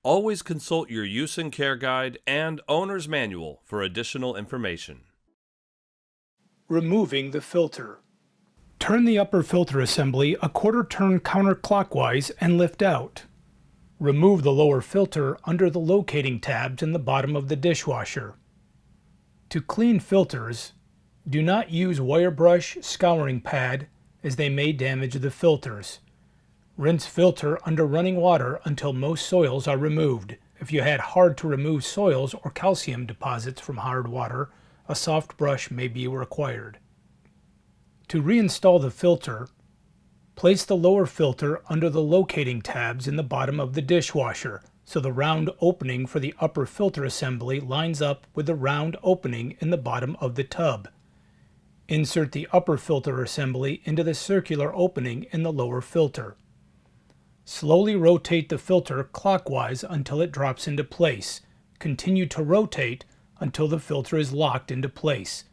Always consult your use and care guide and owner's manual for additional information. Removing the filter. Turn the upper filter assembly a quarter turn counterclockwise and lift out. Remove the lower filter under the locating tabs in the bottom of the dishwasher. To clean filters, do not use wire brush scouring pad as they may damage the filters. Rinse filter under running water until most soils are removed. If you had hard to remove soils or calcium deposits from hard water, a soft brush may be required. To reinstall the filter, place the lower filter under the locating tabs in the bottom of the dishwasher so the round opening for the upper filter assembly lines up with the round opening in the bottom of the tub. Insert the upper filter assembly into the circular opening in the lower filter. Slowly rotate the filter clockwise until it drops into place. Continue to rotate until the filter is locked into place.